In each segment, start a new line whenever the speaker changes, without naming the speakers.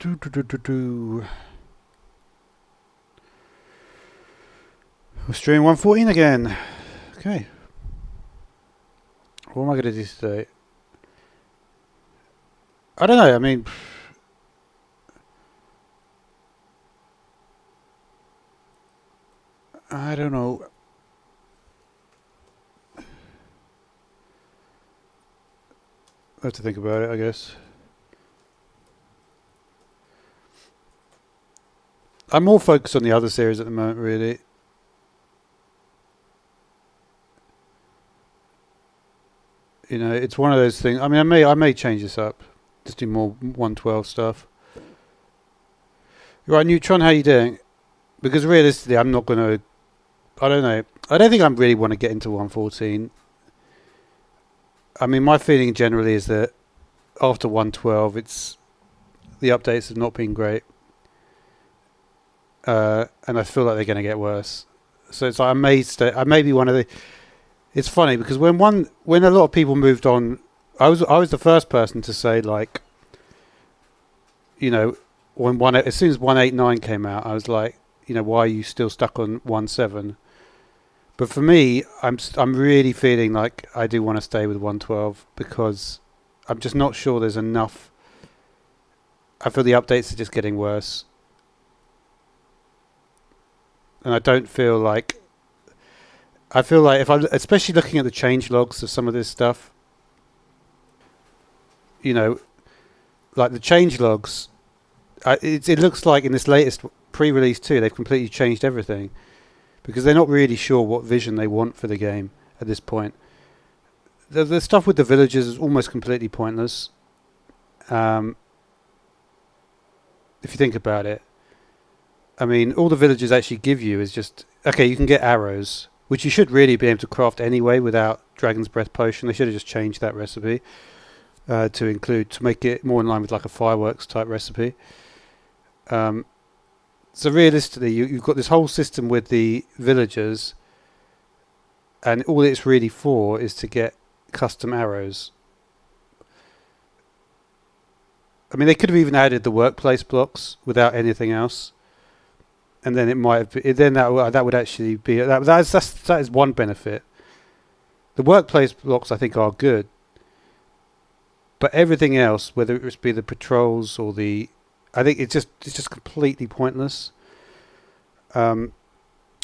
We're streaming 114 again. Okay. What am I going to do today? I don't know. I mean, I don't know. I have to think about it, I guess. I'm more focused on the other series at the moment, really. You know, it's one of those things. I mean, I may change this up. Just do more 112 stuff. Right, Neutron, how you doing? Because realistically, I'm not going to. I don't know. I don't think I really want to get into 114. I mean, my feeling generally is that after 112, the updates have not been great, and I feel like they're going to get worse. So it's like I may be one of the. It's funny because when a lot of people moved on, I was the first person to say, like, you know, as soon as 189 came out, I was like, you know, why are you still stuck on 17? But for me, I'm really feeling like I do want to stay with 112 because I'm just not sure there's enough. I feel the updates are just getting worse, and I don't feel like. I feel like especially looking at the change logs of some of this stuff, you know, like the change logs, it looks like in this latest pre-release 2, they've completely changed everything because they're not really sure what vision they want for the game at this point. The stuff with the villagers is almost completely pointless. If you think about it, I mean, all the villagers actually give you is just, okay, you can get arrows, which you should really be able to craft anyway without Dragon's Breath Potion. They should have just changed that recipe to make it more in line with like a fireworks type recipe. So realistically, you've got this whole system with the villagers, and all it's really for is to get custom arrows. I mean, they could have even added the workplace blocks without anything else, and then it might have been, then that would actually be that is one benefit. The workplace blocks I think are good, but everything else, whether it be the patrols or I think it's just completely pointless. And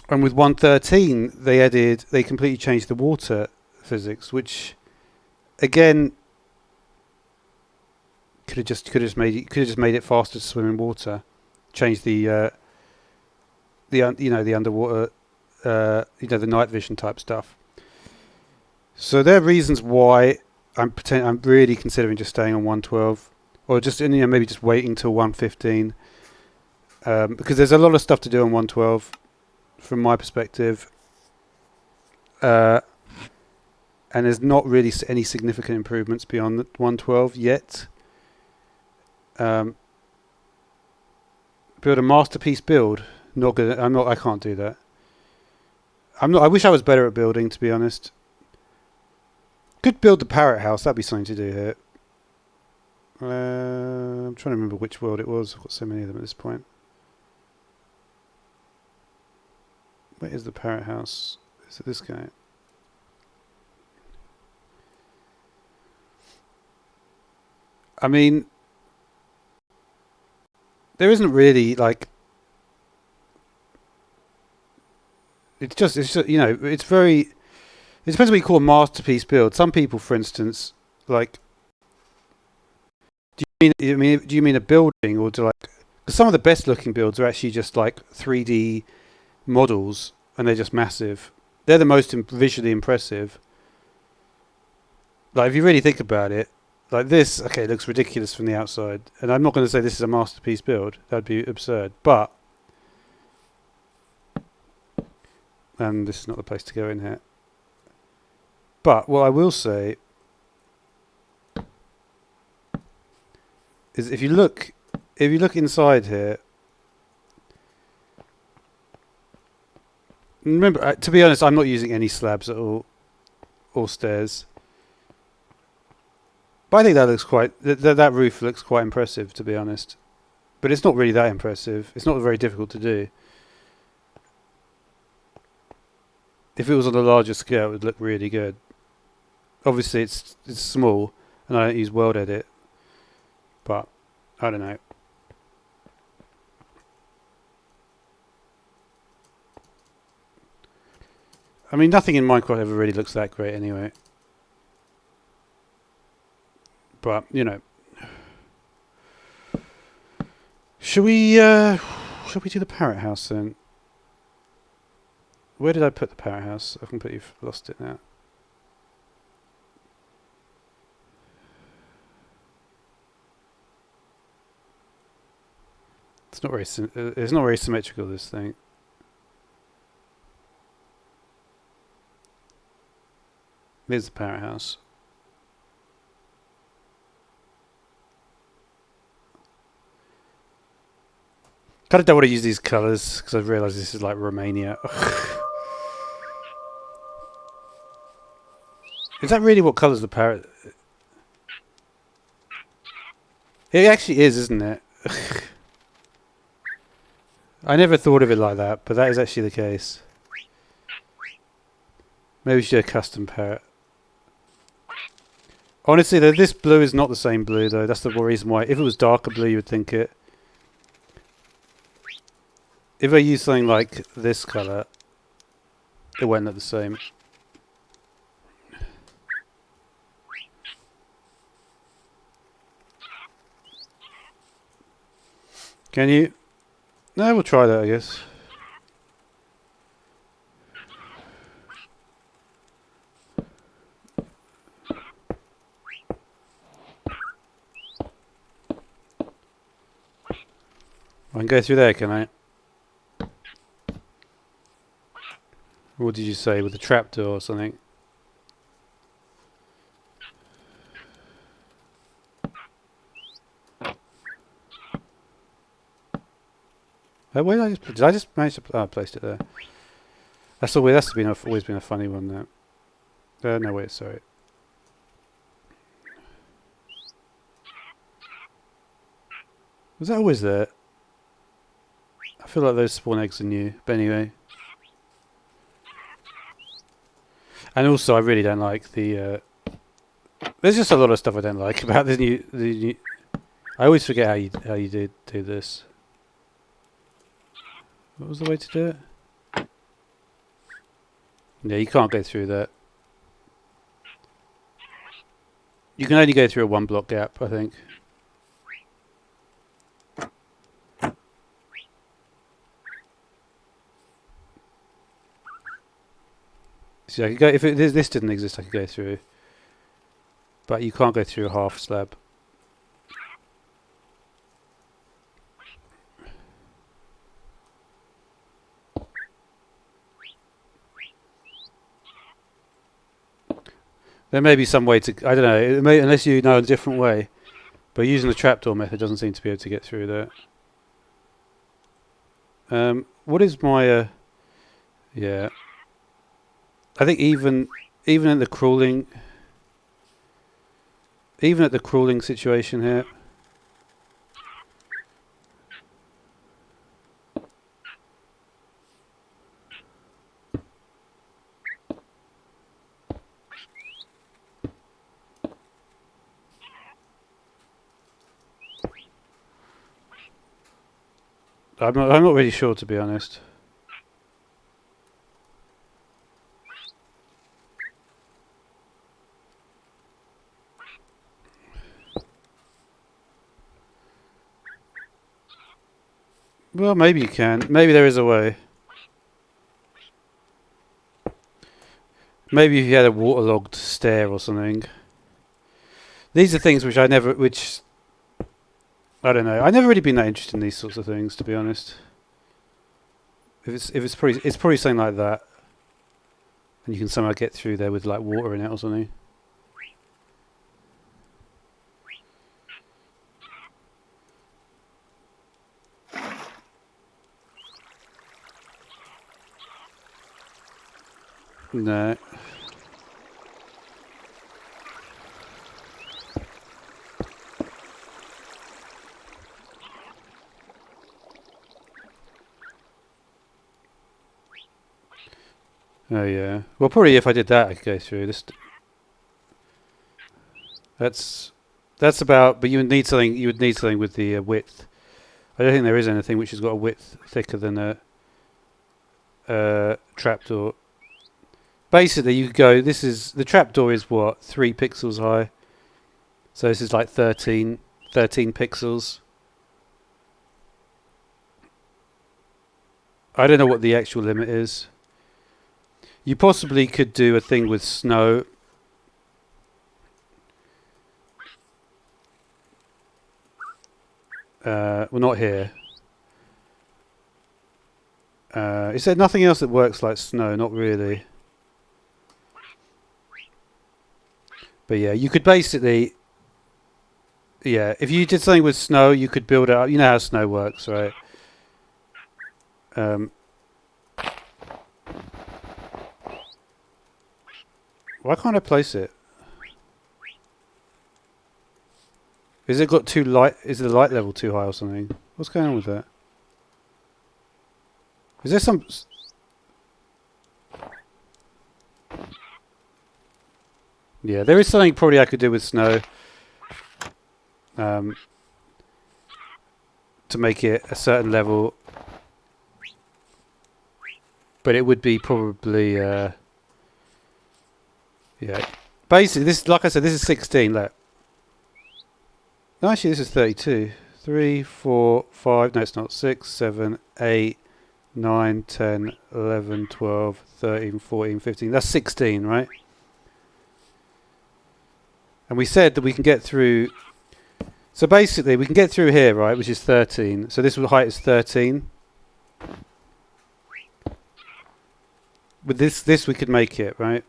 with 113, they completely changed the water physics, which again could have just made it faster to swim in water, change the underwater, the night vision type stuff. So there are reasons why I'm really considering just staying on 112, or just maybe just waiting till 115, because there's a lot of stuff to do on 112 from my perspective, and there's not really any significant improvements beyond the 112 yet. Build a masterpiece build. Not good. I can't do that. I wish I was better at building, to be honest. Could build the parrot house. That'd be something to do here. I'm trying to remember which world it was. I've got so many of them at this point. Where is the parrot house? Is it this guy? I mean, there isn't really like. It's just it's very. It depends what you call a masterpiece build. Some people, for instance, like. Do you mean a building, or do like? Because some of the best looking builds are actually just like 3D models, and they're just massive. They're the most visually impressive. Like if you really think about it, like this, okay, it looks ridiculous from the outside, and I'm not going to say this is a masterpiece build. That'd be absurd. But and this is not the place to go in here. But what I will say is if you look inside here, remember, to be honest, I'm not using any slabs at all or stairs. But I think that looks that roof looks quite impressive, to be honest. But it's not really that impressive. It's not very difficult to do. If it was on a larger scale, it would look really good. Obviously, it's small, and I don't use World Edit, but I don't know. I mean, nothing in Minecraft ever really looks that great anyway. But, you know. Should we do the parrot house then? Where did I put the parrot house? I've completely lost it now. It's not very symmetrical, this thing. There's the parrot house. Kind of don't want to use these colours because I've realised this is like Romania. Is that really what colours the parrot? It actually is, isn't it? I never thought of it like that, but that is actually the case. Maybe we should do a custom parrot. Honestly, though, this blue is not the same blue, though. That's the reason why. If it was darker blue, you would think it. If I use something like this colour, it won't look the same. Can you? No, we'll try that, I guess. I can go through there, can I? What did you say, with the trapdoor or something? Where did I just manage to... Oh, I placed it there. That's always been a funny one, that. No, wait, sorry. Was that always there? I feel like those spawn eggs are new, but anyway. And also, I really don't like the... there's just a lot of stuff I don't like about the new... I always forget how you do this. What was the way to do it? Yeah, you can't go through that. You can only go through a 1 block gap, I think. See, I could go if this didn't exist. I could go through, but you can't go through a half slab. There may be some way to. I don't know. It may, unless you know a different way, but using the trapdoor method doesn't seem to be able to get through that. What is my? Yeah. I think even at the crawling, situation here. I'm not really sure, to be honest. Well, maybe you can. Maybe there is a way. Maybe if you had a waterlogged stair or something. These are things which I don't know. I've never really been that interested in these sorts of things, to be honest. It's probably something like that, and you can somehow get through there with like water in it or something. No. Oh yeah. Well, probably if I did that, I could go through this. That's about. But you would need something. You would need something with the width. I don't think there is anything which has got a width thicker than a trapdoor. Basically, you could go. This is the trapdoor is what 3 pixels high. So this is like 13 pixels. I don't know what the actual limit is. You possibly could do a thing with snow. Well, not here. Is there nothing else that works like snow? Not really. But yeah, you could basically... Yeah, if you did something with snow, you could build it up. You know how snow works, right? Why can't I place it? Is it got too light? Is the light level too high or something? What's going on with that? Is there some... Yeah, there is something probably I could do with snow. To make it a certain level. But it would be probably... yeah. Basically, this, like I said, this is 16. Look. No, actually, this is 32. 3, 4, 5. No, it's not. 6, 7, 8, 9, 10, 11, 12, 13, 14, 15. That's 16, right? And we said that we can get through... So basically, we can get through here, right, which is 13. So this height is 13. With this we could make it, right?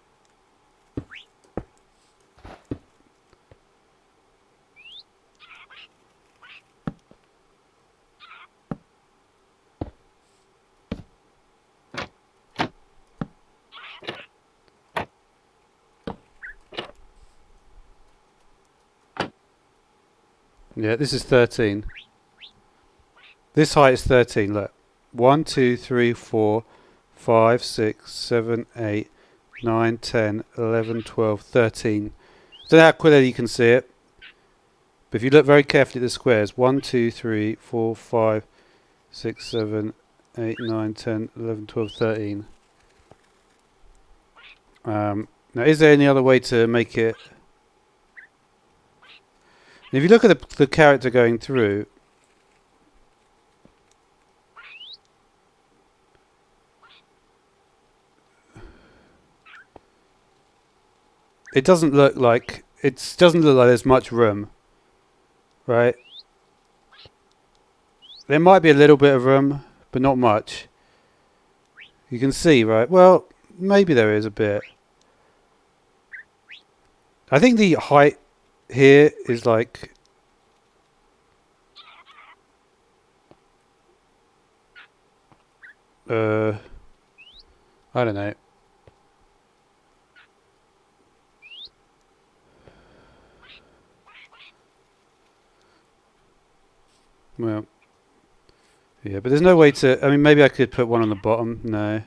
Yeah, this is 13. This height is 13, look. 1, 2, 3, 4, 5, 6, 7, 8, 9, 10, 11, 12, 13. I don't know how clearly you can see it. But if you look very carefully at the squares, 1, 2, 3, 4, 5, 6, 7, 8, 9, 10, 11, 12, 13. Now, is there any other way to make it... If you look at the character going through, it doesn't look like there's much room, right? There might be a little bit of room, but not much. You can see, right? Well, maybe there is a bit. I think the height here is like... I don't know. Well, yeah, but there's no way to... I mean, maybe I could put one on the bottom. No.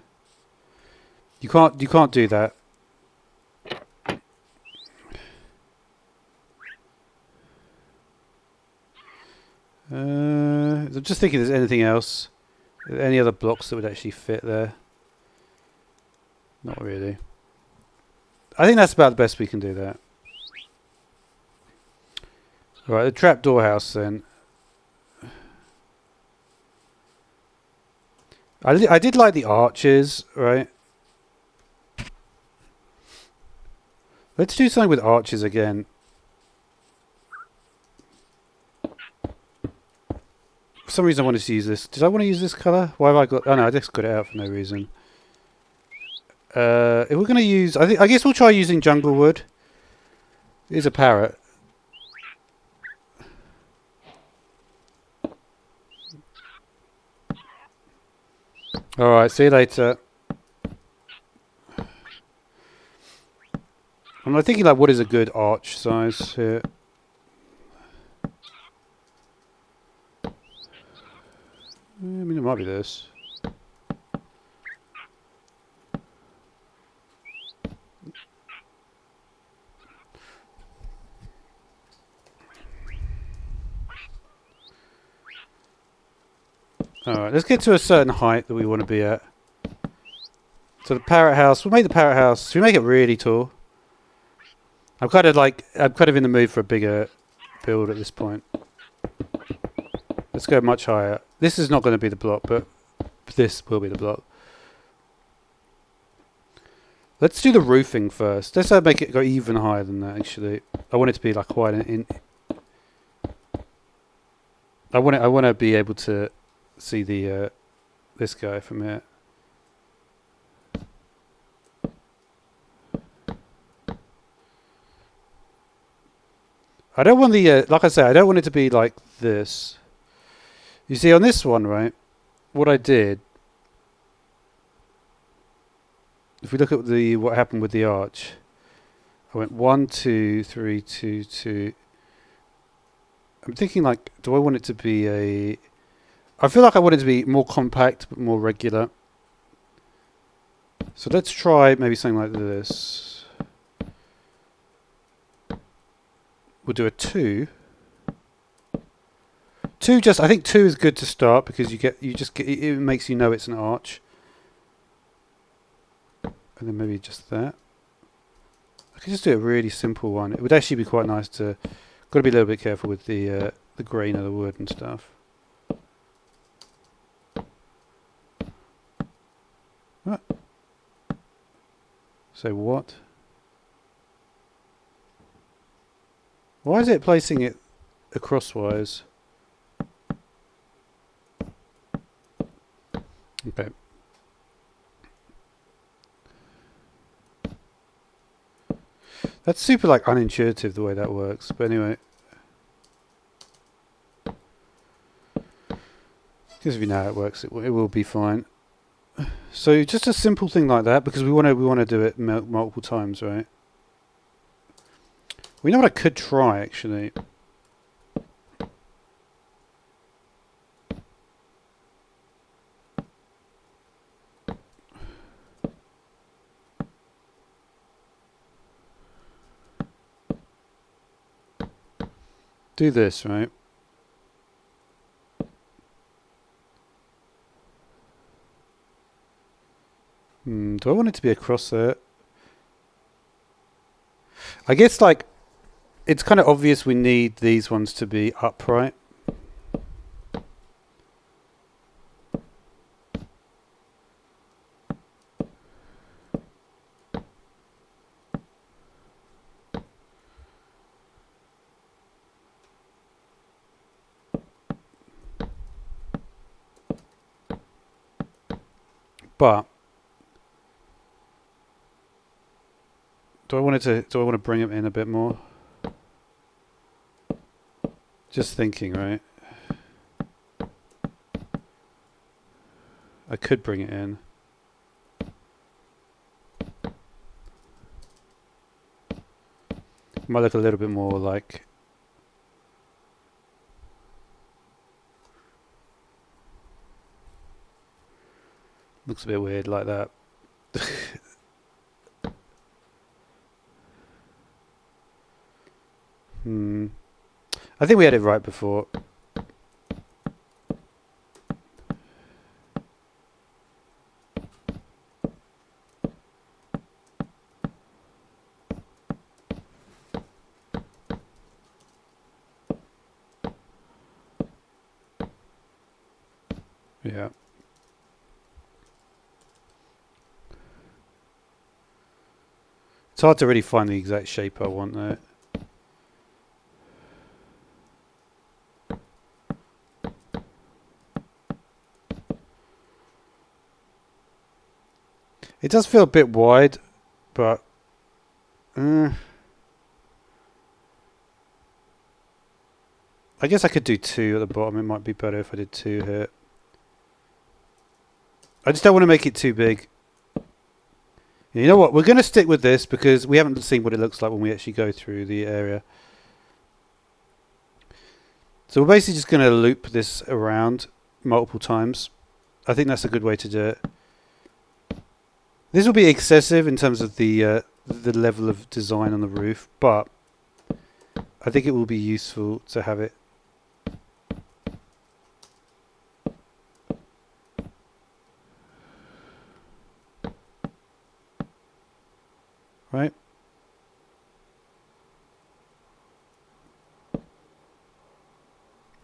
You can't do that. I'm just thinking if there's anything else. Any other blocks that would actually fit there? Not really. I think that's about the best we can do that. Alright, the trapdoor house then. I did like the arches, right? Let's do something with arches again. For some reason I wanted to use this. Did I want to use this colour? Why have I got... Oh no, I just got it out for no reason. If we're going to use... I guess we'll try using jungle wood. Here's a parrot. Alright, see you later. I'm thinking like what is a good arch size here? I mean, it might be this. Alright, let's get to a certain height that we want to be at. So the parrot house, we'll make the parrot house, should we make it really tall? I'm kind of in the mood for a bigger build at this point. Let's go much higher. This is not going to be the block, but this will be the block. Let's do the roofing first. Let's make it go even higher than that, actually. I want it to be like quite I want to be able to see the this guy from here. I don't want the like I say, I don't want it to be like this. You see on this one, right? What I did, if we look at what happened with the arch, I went 1, 2, 3, 2, 2. I'm thinking like, do I want it to be I feel like I want it to be more compact but more regular. So let's try maybe something like this. We'll do a 2. 2 I think 2 is good to start because it makes you know it's an arch. And then maybe just that. I could just do a really simple one. It would actually be quite nice to. Got to be a little bit careful with the grain of the wood and stuff. What? So what? Why is it placing it crosswise? Okay. That's super like unintuitive the way that works, but anyway. Because if you know how it works, it will be fine. So just a simple thing like that, because we want to do it multiple times, right? We know what I could try actually. Do this, right? Do I want it to be across there? I guess like it's kind of obvious we need these ones to be upright. But do I want to bring it in a bit more? Just thinking, right? I could bring it in. Might look a little bit more like. Looks a bit weird like that. I think we had it right before. Yeah. It's hard to really find the exact shape I want there. It does feel a bit wide, but I guess I could do 2 at the bottom. It might be better if I did 2 here. I just don't want to make it too big. You know what? We're going to stick with this because we haven't seen what it looks like when we actually go through the area. So we're basically just going to loop this around multiple times. I think that's a good way to do it. This will be excessive in terms of the level of design on the roof, but I think it will be useful to have it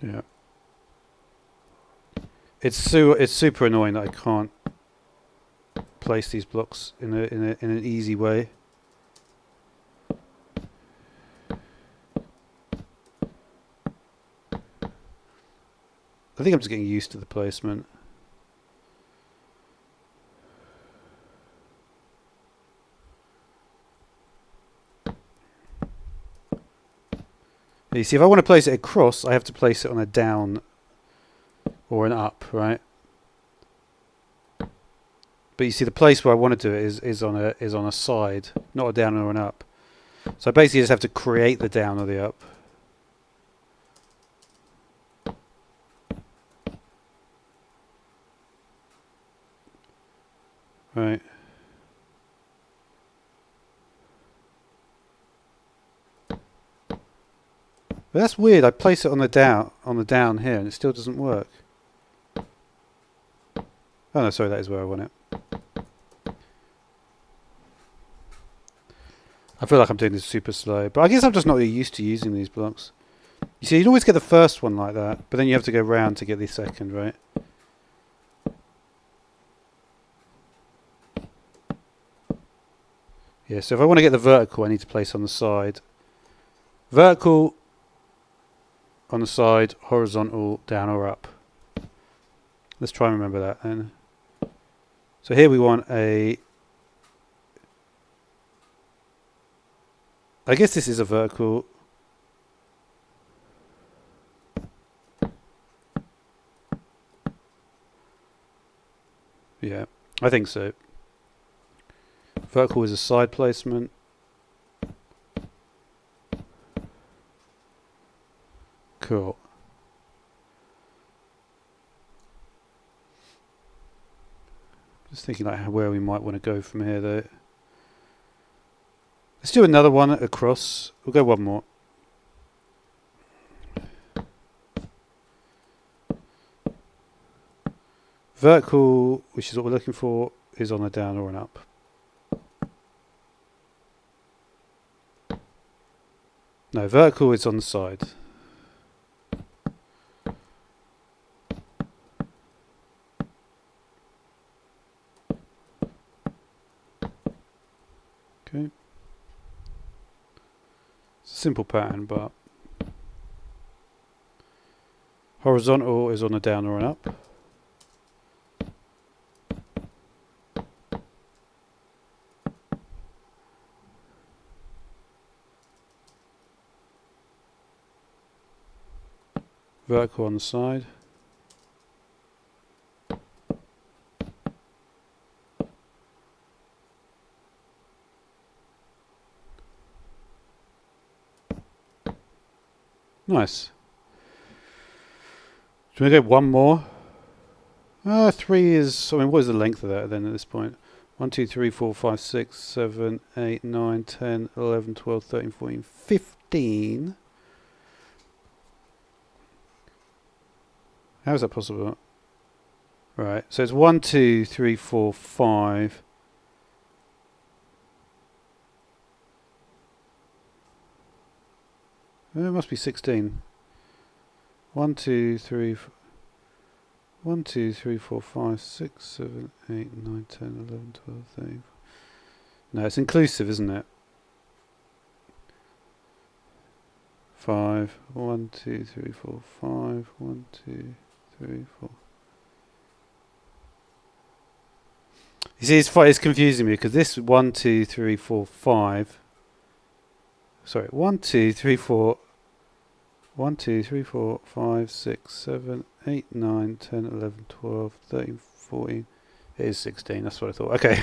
Yeah. It's super annoying that I can't place these blocks in an easy way. I think I'm just getting used to the placement. You see, if I want to place it across, I have to place it on a down or an up, right? But you see, the place where I want to do it is on a side, not a down or an up. So I basically just have to create the down or the up. Right. But that's weird. I place it on the down here, and it still doesn't work. Oh no, sorry, that is where I want it. I feel like I'm doing this super slow, but I guess I'm just not really used to using these blocks. You see, you'd always get the first one like that, but then you have to go round to get the second, right? Yeah, so if I want to get the vertical, I need to place on the side. Vertical on the side, horizontal, down or up. Let's try and remember that then. So here we want a... I guess this is a vertical. Yeah, I think so. Vertical is a side placement. Cool. Just thinking like where we might want to go from here though. Let's do another one across. We'll go one more. Vertical, which is what we're looking for, is on a down or an up. No, vertical is on the side. Okay. It's a simple pattern, but horizontal is on a down or an up. Vertical on the side. Nice. Do we get one more? 3 is... I mean, what is the length of that then at this point? 1, 2, 3, 4, 5, 6, 7, 8, 9, 10, 11, 12, 13, 14, 15. How is that possible? Right, so it's 1, 2, 3, 4, 5. It must be 16. 1, 2, 3, 1, 2, 3, 4, 5, 6, 7, 8, 9, 10, 11, 12, 13. No, it's inclusive, isn't it? 5. 1, 2, 3, 4, 5. 1, 2, 3, 4. You see, it's confusing me because this 1, 2, 3, 4, 5. Sorry, 1, 2, 3, 4. 1, 2, 3, 4, 5, 6, 7, 8, 9, 10, 11, 12, 13, 14. It is 16, that's what I thought. Okay.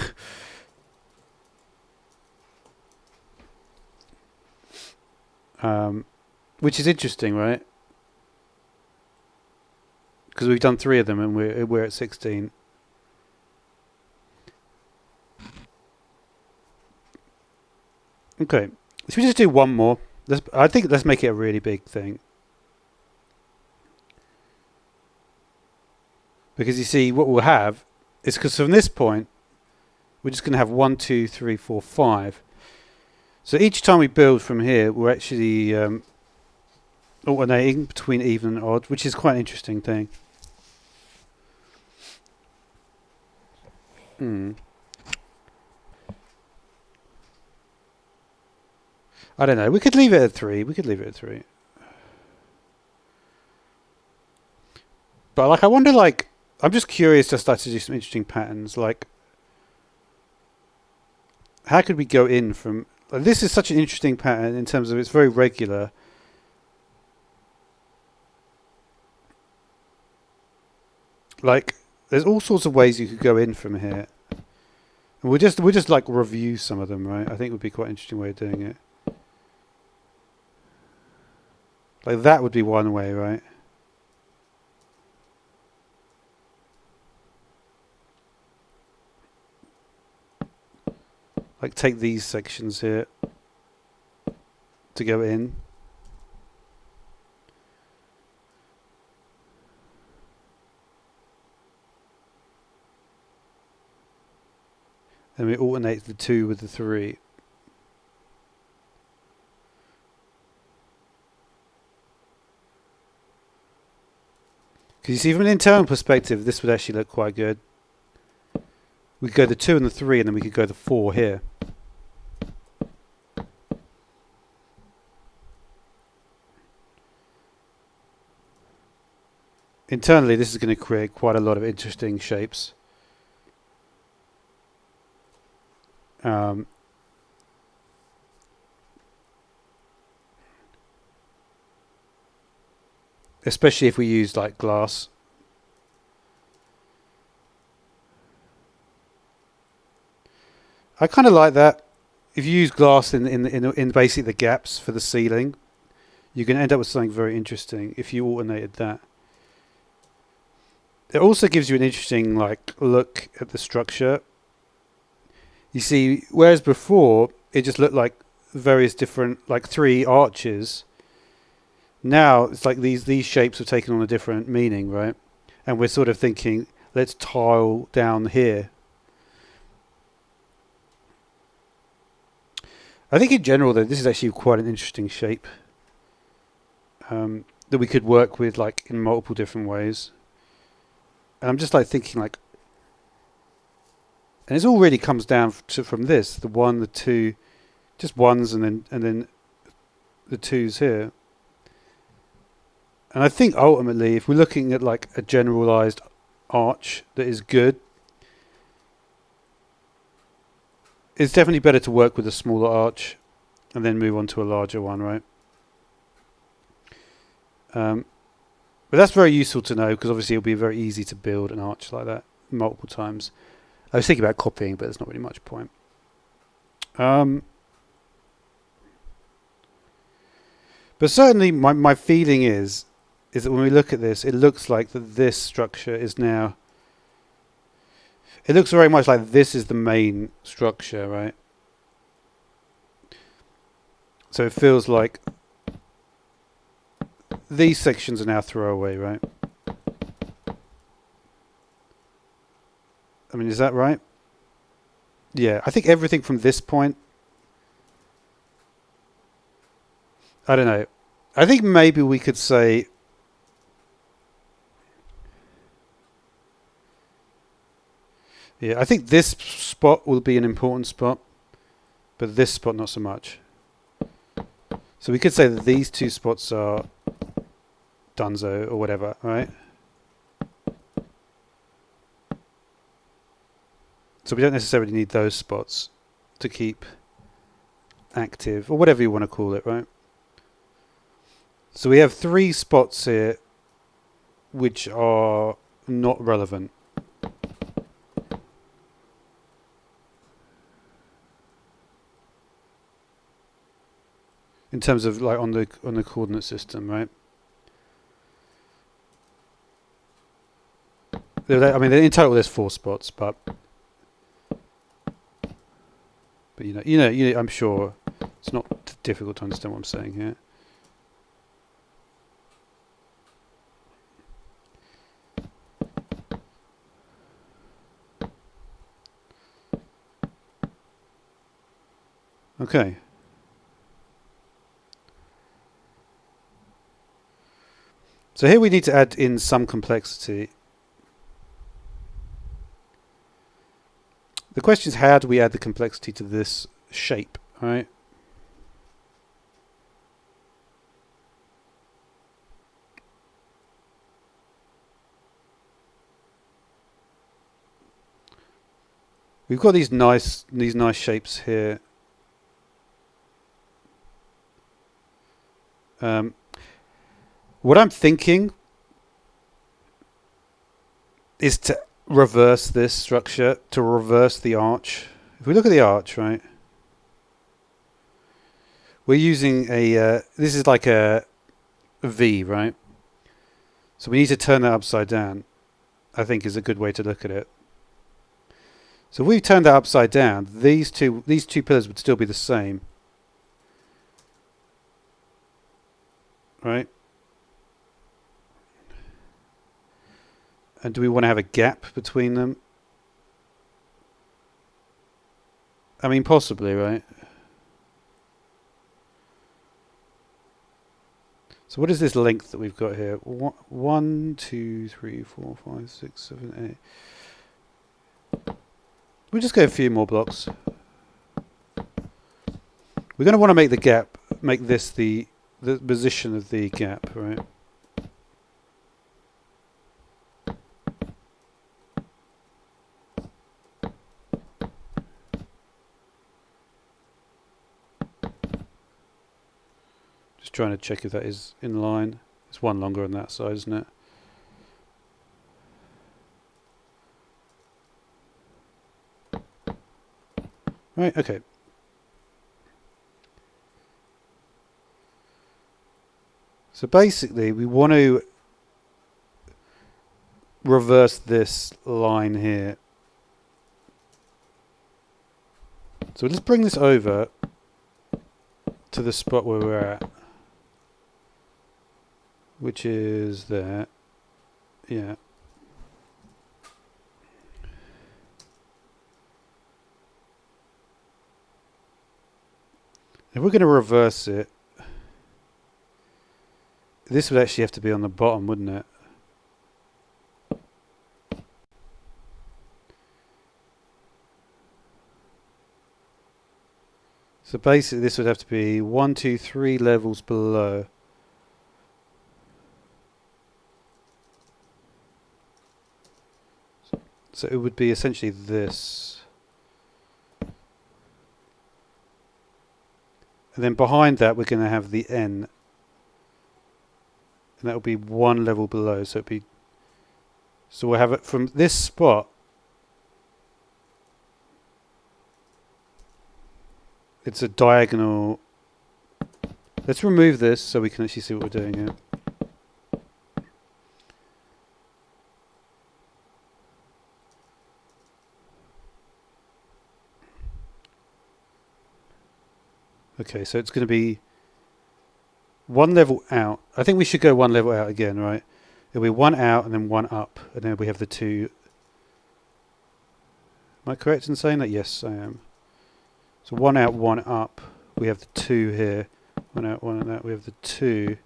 Which is interesting, right? Because we've done 3 of them and we're at 16. Okay. Should we just do one more? I think let's make it a really big thing. Because you see, what we'll have is, because from this point, we're just going to have 1, 2, 3, 4, 5. So each time we build from here, we're actually alternating between even and odd, which is quite an interesting thing. I don't know. We could leave it at 3. But like, I wonder, like, I'm just curious to start to do some interesting patterns. Like, how could we go in from... Like, this is such an interesting pattern in terms of it's very regular. Like, there's all sorts of ways you could go in from here. And we'll just like review some of them, right? I think would be quite an interesting way of doing it. Like, that would be one way, right? Like, take these sections here to go in. And we alternate the 2 with the 3. Because you see, from an internal perspective, this would actually look quite good. We could go the 2 and the 3, and then we could go the 4 here. Internally, this is going to create quite a lot of interesting shapes. Especially if we use like glass. I kind of like that. If you use glass in basically the gaps for the ceiling, you can end up with something very interesting if you alternated that. It also gives you an interesting like look at the structure. You see, whereas before it just looked like various different, like 3 arches. Now it's like these shapes have taken on a different meaning, right? And we're sort of thinking, let's tile down here. I think in general, though, this is actually quite an interesting shape that we could work with, like in multiple different ways. And I'm just like thinking, like, and it all really comes down to from this: the 1, the 2, just 1s, and then the 2s here. And I think ultimately, if we're looking at like a generalized arch that is good, it's definitely better to work with a smaller arch and then move on to a larger one, right? But that's very useful to know, because obviously it'll be very easy to build an arch like that multiple times. I was thinking about copying, but there's not really much point. But certainly my feeling is that when we look at this, it looks like that this structure is now... It looks very much like this is the main structure, right? So it feels like these sections are now throwaway, right? I mean, is that right? Yeah, I think everything from this point... I don't know. I think maybe we could say... Yeah, I think this spot will be an important spot, but this spot not so much. So we could say that these 2 spots are Dunzo or whatever, right? So we don't necessarily need those spots to keep active, or whatever you want to call it, right? So we have 3 spots here which are not relevant. In terms of like on the coordinate system, right? I mean, in total there's 4 spots, but you know, I'm sure it's not difficult to understand what I'm saying here. Okay. So here we need to add in some complexity. The question is, how do we add the complexity to this shape, right? We've got these nice shapes here. What I'm thinking is to reverse this structure, to reverse the arch. If we look at the arch, right, we're using a, this is like a V, right? So we need to turn that upside down, I think is a good way to look at it. So if we turn that upside down, these two pillars would still be the same. Right? And do we want to have a gap between them? I mean, possibly, right? So what is this length that we've got here? 1, 2, 3, 4, 5, 6, 7, 8. We'll just go a few more blocks. We're going to want to make the gap, make this the position of the gap, right? Just trying to check if that is in line. It's one longer on that side, isn't it? Right, okay. So basically we want to reverse this line here. So let's bring this over to the spot where we're at, which is there. Yeah. If we're going to reverse it, this would actually have to be on the bottom, wouldn't it? So basically this would have to be 1, 2, 3 levels below. So it would be essentially this. And then behind that we're going to have the N. And that will be 1 level below. So it'd be, so we'll have it from this spot. It's a diagonal. Let's remove this so we can actually see what we're doing here. Okay, so it's going to be 1 level out. I think we should go 1 level out again, right? It'll be 1 out and then 1 up, and then we have the 2. Am I correct in saying that? Yes, I am. So 1 out, 1 up. We have the 2 here. 1 out, 1 out. We have the 2,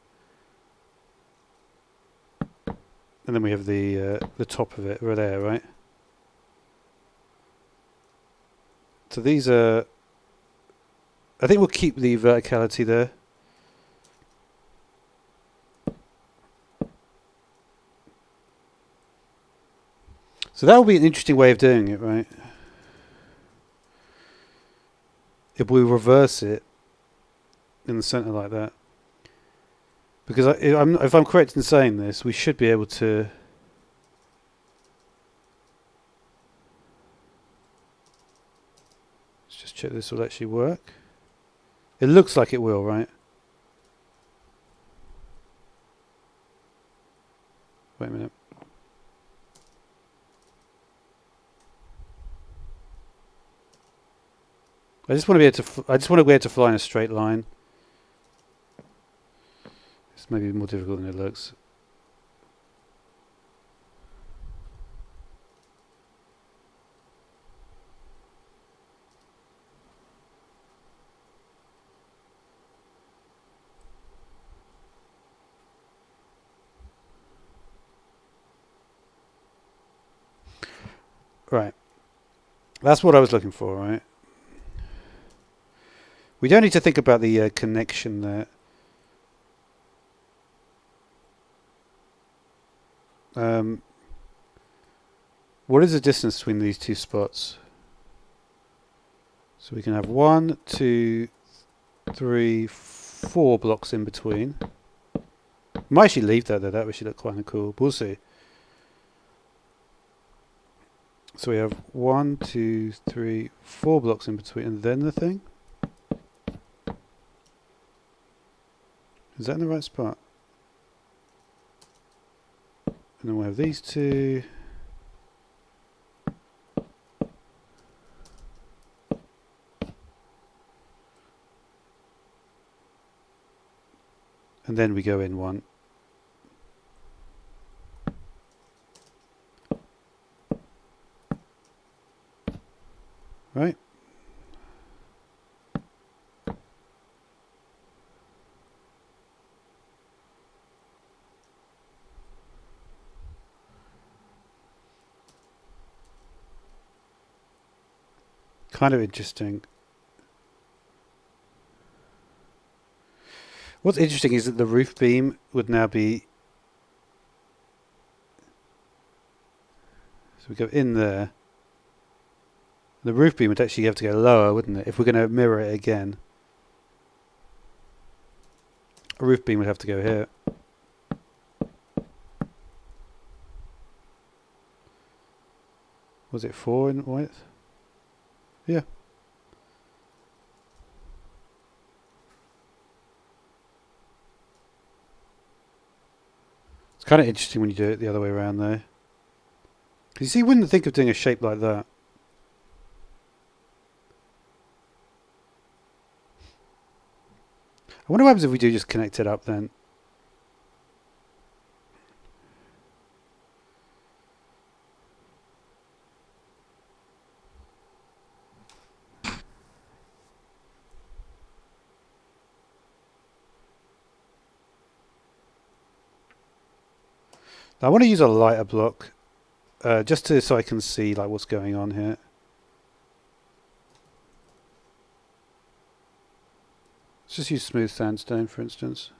and then we have the top of it right there, right? So these are. I think we'll keep the verticality there. So that will be an interesting way of doing it, right? If we reverse it in the center like that. Because if I'm correct in saying this, we should be able to. Let's just check this will actually work. It looks like it will, right? Wait a minute. I just want to be able to. I just want to be able to fly in a straight line. It's maybe more difficult than it looks. Right. That's what I was looking for, right? We don't need to think about the connection there. What is the distance between these two spots? So we can have 1, 2, 3, 4 blocks in between. Might actually leave that there. That would actually look quite cool. But we'll see. So we have 1, 2, 3, 4 blocks in between, and then the thing. Is that in the right spot? And then we'll have these two. And then we go in 1. Right? Kind of interesting. What's interesting is that the roof beam would now be... So we go in there. The roof beam would actually have to go lower, wouldn't it? If we're going to mirror it again. A roof beam would have to go here. Was it 4 in width? Yeah. It's kind of interesting when you do it the other way around though. Because you see, you wouldn't think of doing a shape like that. I wonder what happens if we do just connect it up then. I want to use a lighter block, just so I can see like what's going on here. Let's just use smooth sandstone, for instance.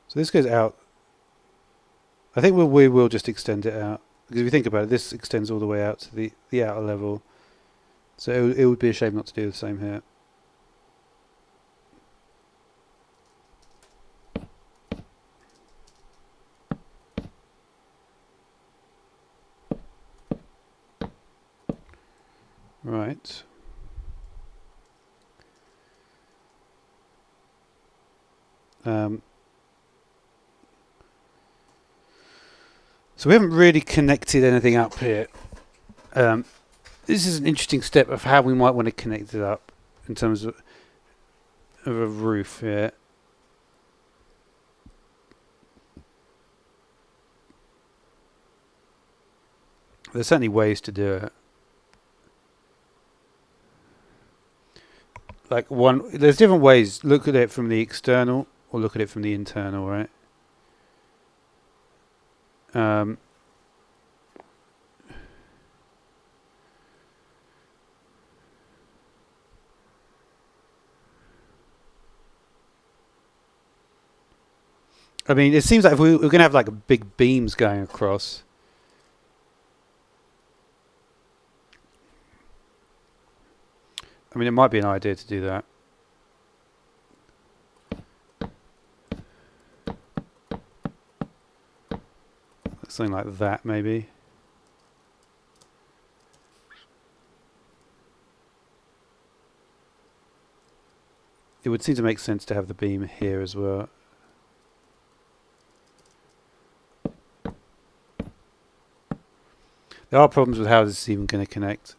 So this goes out. I think we will just extend it out, because if you think about it, this extends all the way out to the outer level. So it would be a shame not to do the same here. Right. So we haven't really connected anything up here. This is an interesting step of how we might want to connect it up in terms of a roof here. There's certainly ways to do it. Like there's different ways. Look at it from the external or look at it from the internal, right? I mean, it seems like if we're going to have like big beams going across. I mean, it might be an idea to do that. Something like that, maybe. It would seem to make sense to have the beam here as well. There are problems with how this is even going to connect.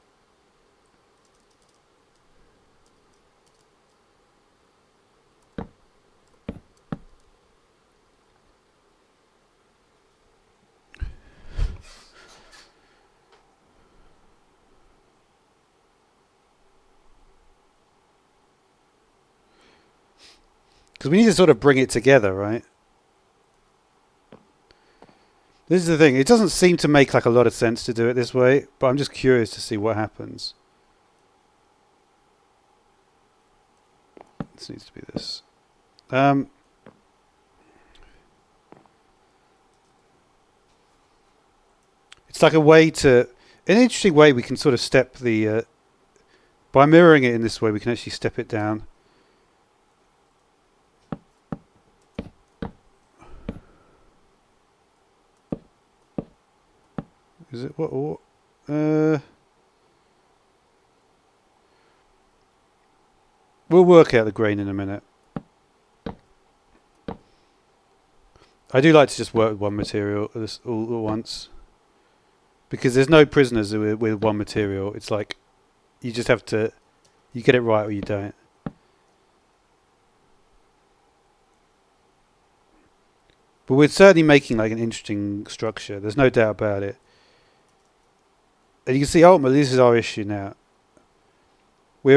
Because we need to sort of bring it together, right? This is the thing. It doesn't seem to make like a lot of sense to do it this way, but I'm just curious to see what happens. This needs to be this. It's like a way to, an interesting way we can sort of step the, by mirroring it in this way, we can actually step it down. Is it what? We'll work out the grain in a minute. I do like to just work with one material all at once, because there's no prisoners with one material. It's like you just have to, you get it right or you don't. But we're certainly making like an interesting structure. There's no doubt about it. And you can see ultimately this is our issue now. We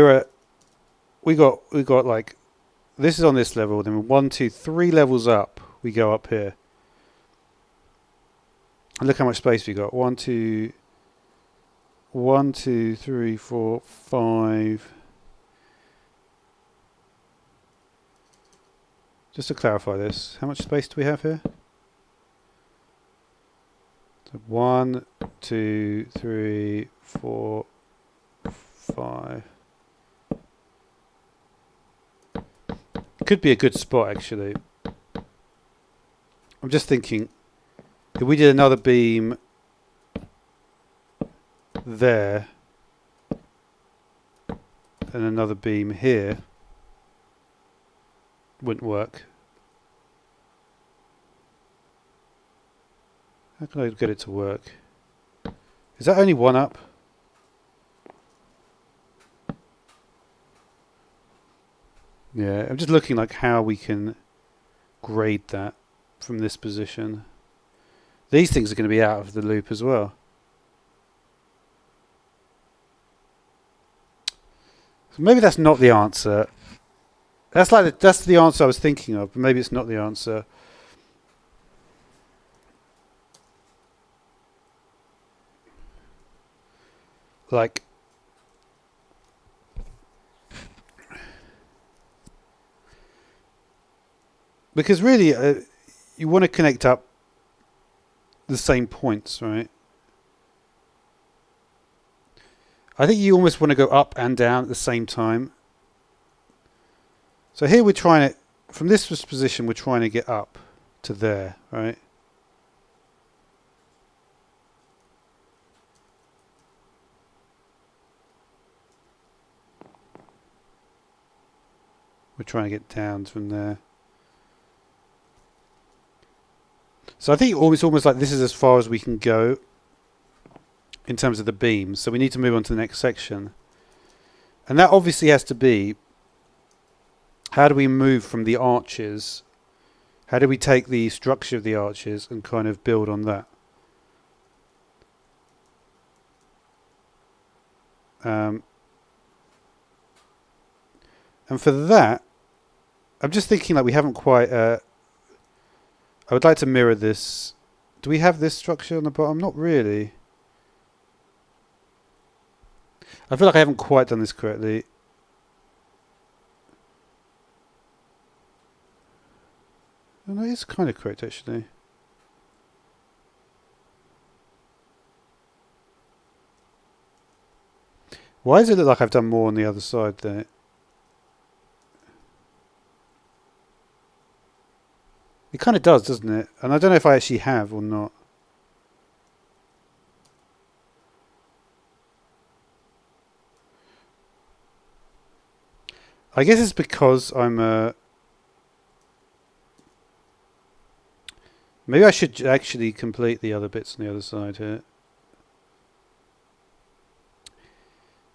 got like, this is on this level, then 1, 2, 3 levels up we go up here. And look how much space we got. 1, 2, 3, 4, 5. Just to clarify this, how much space do we have here? So 1, 2, 3, 4, 5. Could be a good spot actually. I'm just thinking, if we did another beam there and another beam here, wouldn't work. How can I get it to work? Is that only one up? Yeah, I'm just looking like how we can grade that from this position. These things are going to be out of the loop as well. So maybe that's not the answer. That's the answer I was thinking of, but maybe it's not the answer. Like, because really you want to connect up the same points, right? I think you almost want to go up and down at the same time. So here we're trying to, from this position, we're trying to get up to there, right? We're trying to get down from there. So I think it's almost like this is as far as we can go in terms of the beams. So we need to move on to the next section. And that obviously has to be, how do we move from the arches? How do we take the structure of the arches and kind of build on that? And for that, I'm just thinking like we haven't quite... I would like to mirror this. Do we have this structure on the bottom? Not really. I feel like I haven't quite done this correctly. Oh, no, it's kind of correct actually. Why does it look like I've done more on the other side there? It kind of does, doesn't it? And I don't know if I actually have or not. I guess it's because I'm maybe I should actually complete the other bits on the other side here.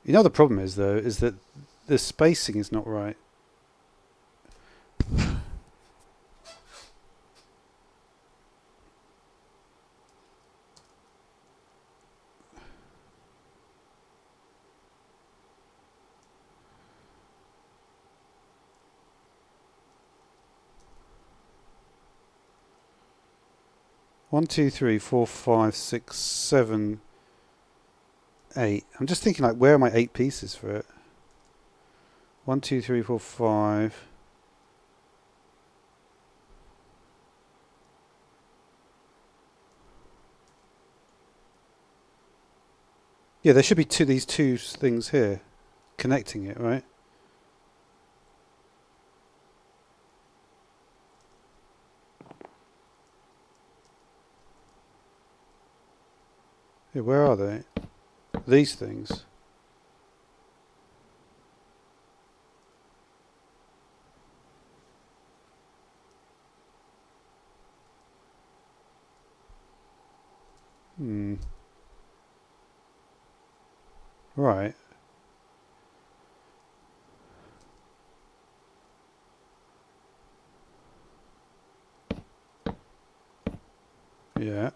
You know the problem is though, is that the spacing is not right. 1, 2, 3, 4, 5, 6, 7, 8. I'm just thinking, like, where are my 8 pieces for it? 1, 2, 3, 4, 5. Yeah, there should be these two things here connecting it, right? Yeah, where are they? These things. Right. Yeah.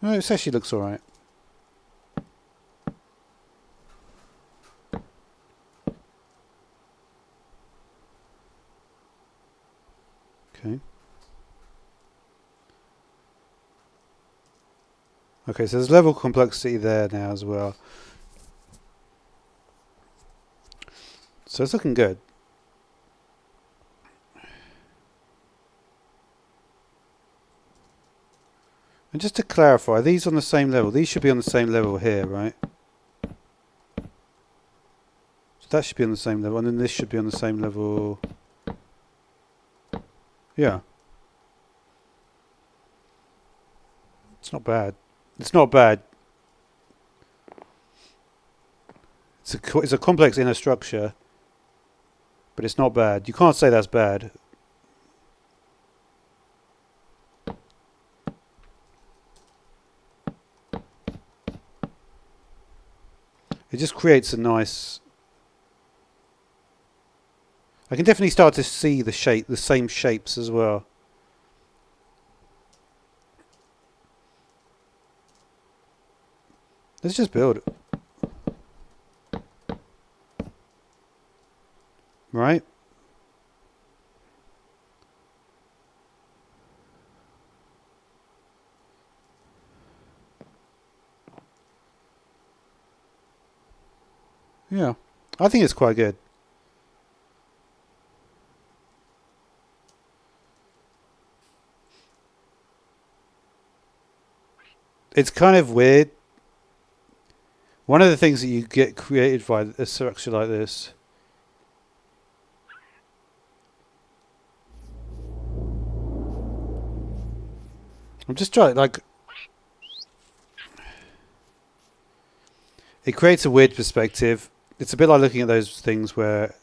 No, it actually looks alright. Okay. Okay, so there's level complexity there now as well. So it's looking good. And just to clarify, are these on the same level? These should be on the same level here, right? So that should be on the same level, and then this should be on the same level. Yeah. It's not bad. It's not bad. It's a complex inner structure, but it's not bad. You can't say that's bad. It just creates a nice... I can definitely start to see the same shapes as well. Let's just build it. Right? Yeah. I think it's quite good. It's kind of weird. One of the things that you get created by a structure like this... I'm just trying, like... It creates a weird perspective. It's a bit like looking at those things where...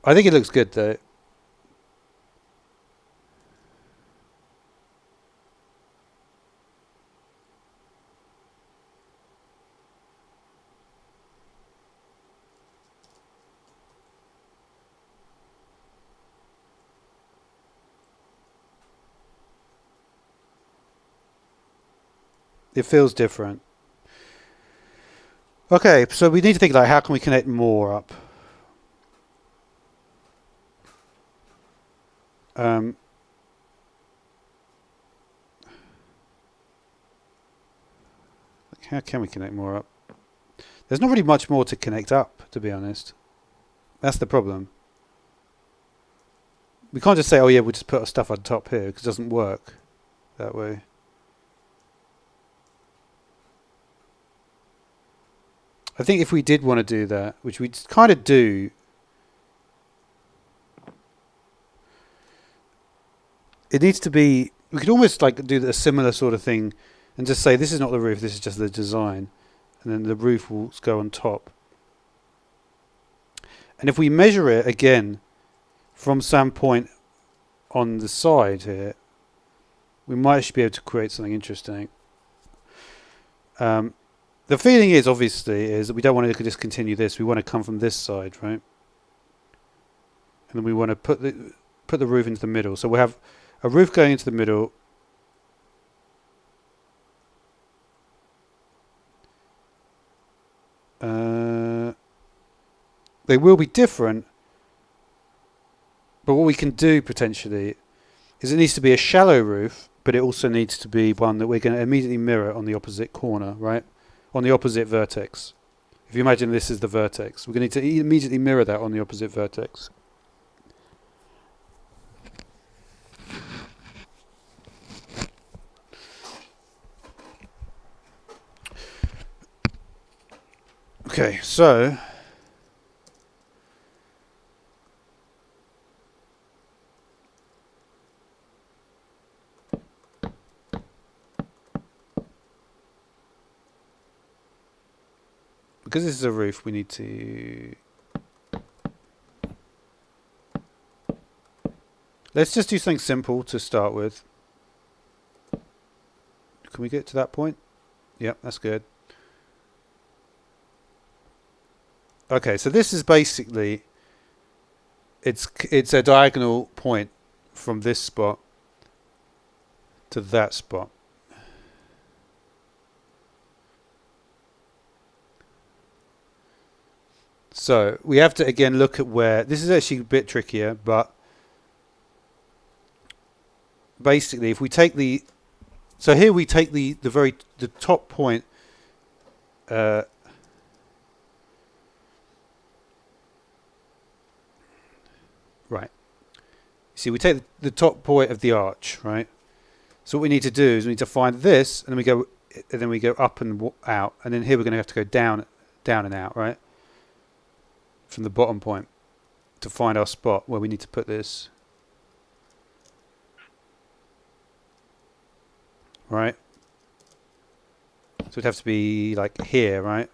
I think it looks good, though. It feels different. Okay, so we need to think like, how can we connect more up? How can we connect more up? There's not really much more to connect up, to be honest. That's the problem. We can't just say, oh yeah, we'll just put our stuff on top here, because it doesn't work that way. I think if we did want to do that, which we kind of do, it needs to be... We could almost like do a similar sort of thing and just say, this is not the roof, this is just the design. And then the roof will go on top. And if we measure it again from some point on the side here, we might actually be able to create something interesting. The feeling is, obviously, is that we don't want to just continue this. We want to come from this side, right? And then we want to put the roof into the middle. So we'll have a roof going into the middle. They will be different, but what we can do potentially is it needs to be a shallow roof, but it also needs to be one that we're going to immediately mirror on the opposite corner, right? On the opposite vertex. If you imagine this is the vertex, we're going to need to immediately mirror that on the opposite vertex. Okay, so because this is a roof, we need to... Let's just do something simple to start with. Can we get to that point? Yep, that's good. Okay, so this is basically... It's a diagonal point from this spot to that spot. So we have to again look at where... This is actually a bit trickier, but basically if we take the... So here we take the top point... right. See, we take the top point of the arch, right? So what we need to do is we need to find this, and then we go up and out, and then here we're going to have to go down and out, right? From the bottom point to find our spot where we need to put this. Right? So it'd have to be like here, right?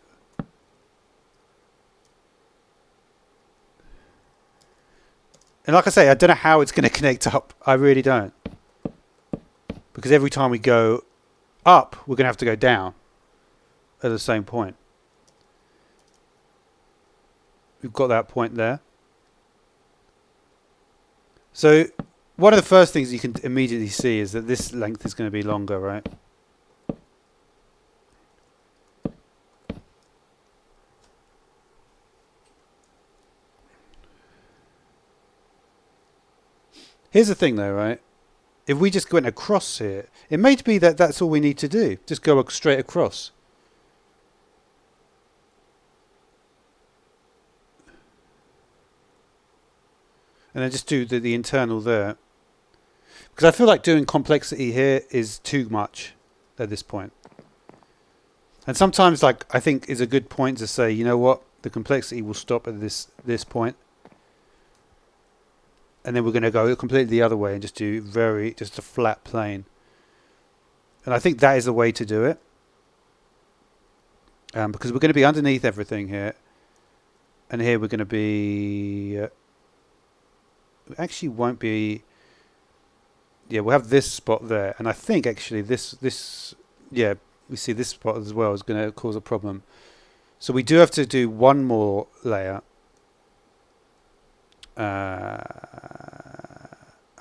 And like I say, I don't know how it's going to connect up. I really don't. Because every time we go up, we're going to have to go down at the same point. We've got that point there. So one of the first things you can immediately see is that this length is going to be longer, right? Here's the thing though, right? If we just went across here, it may be that that's all we need to do. Just go straight across. And then just do the internal there. Because I feel like doing complexity here is too much at this point. And sometimes, like, I think is a good point to say, you know what? The complexity will stop at this point. And then we're going to go completely the other way and just do just a flat plane. And I think that is the way to do it. Because we're going to be underneath everything here. And here we're going to be... actually won't be... Yeah, we'll have this spot there. And I think actually this... Yeah, we see this spot as well is going to cause a problem. So we do have to do one more layer.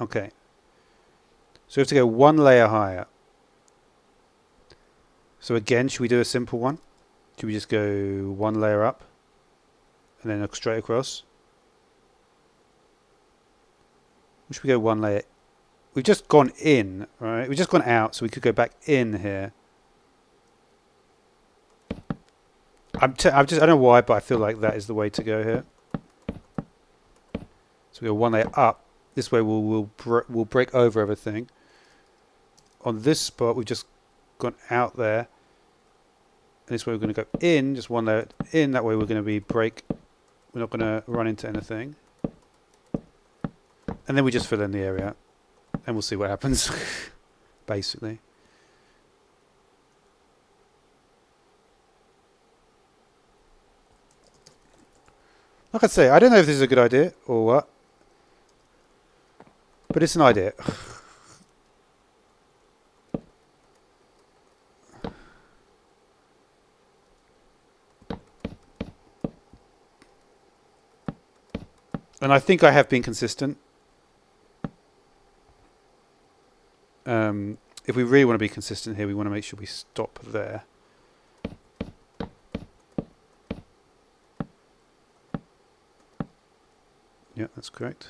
Okay. So we have to go one layer higher. So again, should we do a simple one? Should we just go one layer up and then straight across? Or should we go one layer? We've just gone in, right? We've just gone out, so we could go back in here. I don't know why, but I feel like that is the way to go here. So we go one layer up. This way we'll break over everything. On this spot, we've just gone out there. And this way we're going to go in, just one layer in. That way we're going to we're not going to run into anything. And then we just fill in the area. And we'll see what happens, basically. Like I say, I don't know if this is a good idea or what. But it's an idea. And I think I have been consistent. If we really want to be consistent here, we want to make sure we stop there. Yeah, that's correct.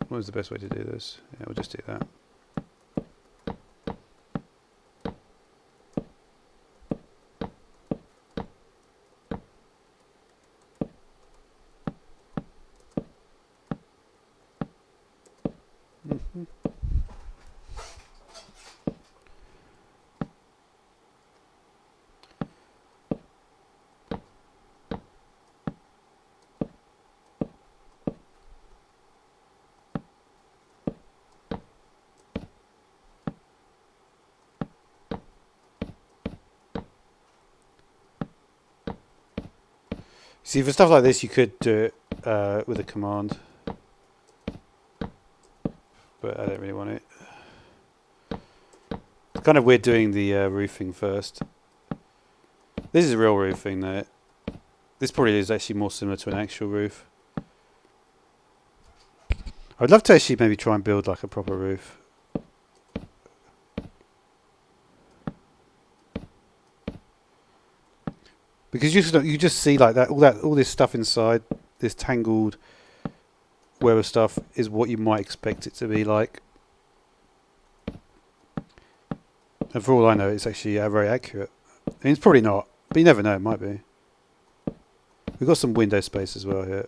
What is the best way to do this? Yeah, we'll just do that. See, for stuff like this, you could do it with a command, but I don't really want it. It's kind of weird doing the roofing first. This is real roofing, though. This probably is actually more similar to an actual roof. I'd love to actually maybe try and build like a proper roof. Because you just see like all this stuff inside, this tangled web of stuff is what you might expect it to be like. And for all I know, it's actually very accurate. I mean, it's probably not, but you never know, it might be. We've got some window space as well here.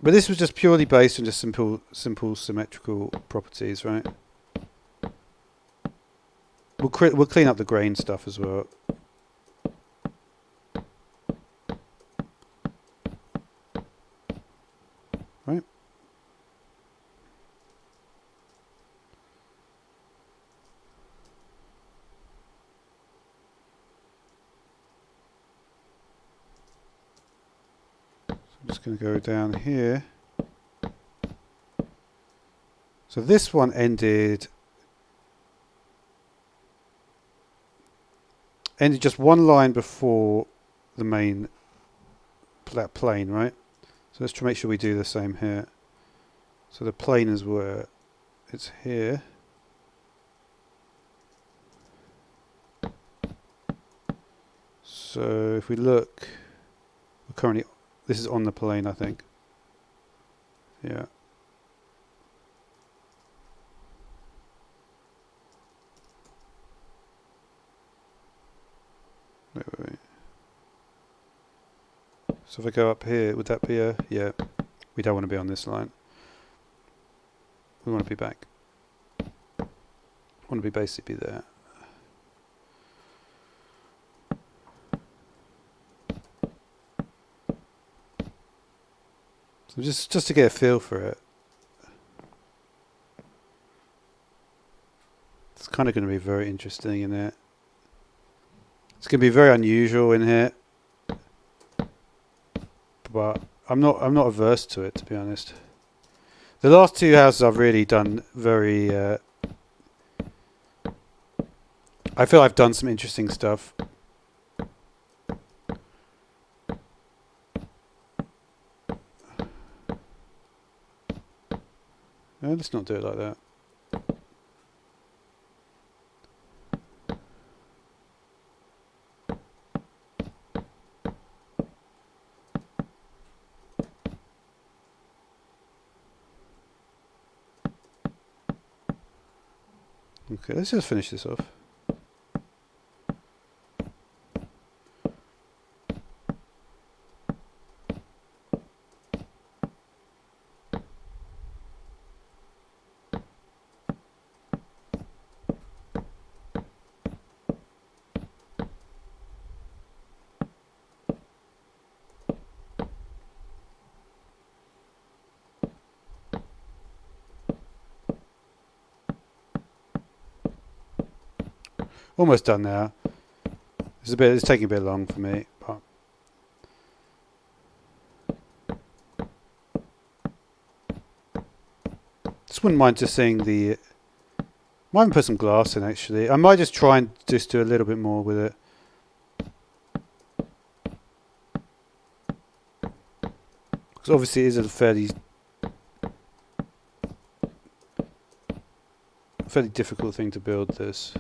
But this was just purely based on just simple symmetrical properties, right? We'll clean up the grain stuff as well. Right? So I'm just going to go down here. So this one ended just one line before the main that plane, right? So let's try to make sure we do the same here. So the plane is where it's here. So if we look, we're currently, this is on the plane, I think. Yeah. Wait. So if I go up here, would that be a... Yeah, we don't want to be on this line. We want to be back. We want to be basically there. So just to get a feel for it. It's kind of going to be very interesting in there. It's going to be very unusual in here, but I'm not averse to it, to be honest. The last two houses I've really done very. I feel I've done some interesting stuff. No, let's not do it like that. Okay, let's just finish this off. Almost done now. It's taking a bit long for me, but just wouldn't mind just seeing the. Might even put some glass in actually. I might just try and just do a little bit more with it. Because obviously it is a fairly fairly difficult thing to build this.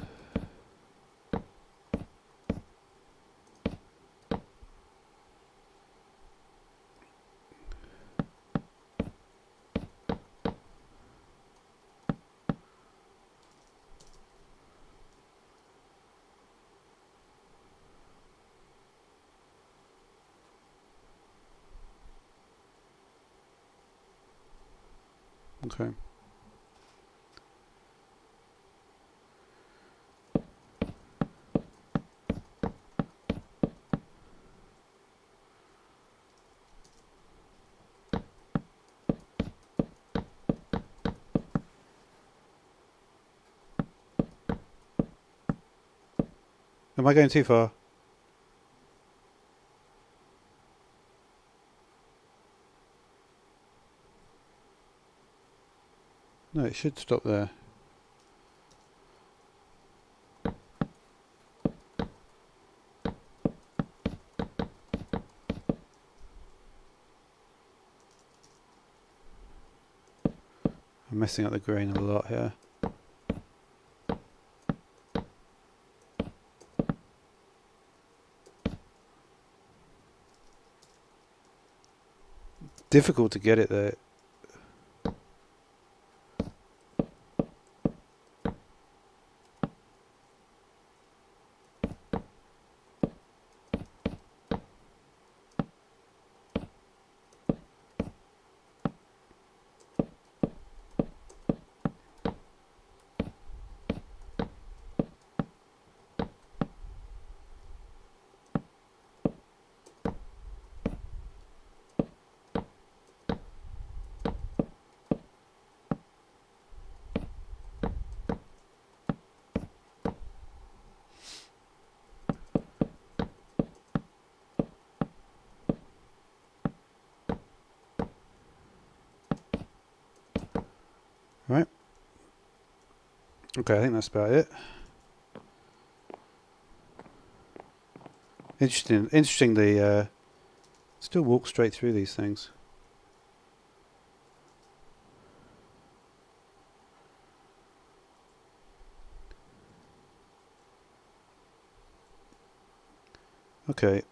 Okay. Am I going too far? No, it should stop there. I'm messing up the grain a lot here. Difficult to get it there. Right. Okay, I think that's about it. Interesting. They still walk straight through these things. Okay.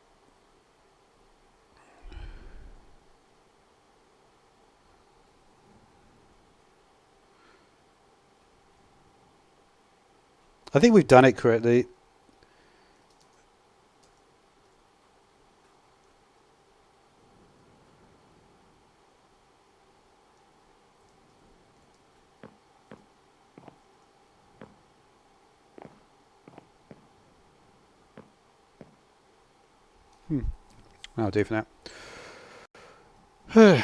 I think we've done it correctly. I'll do for now.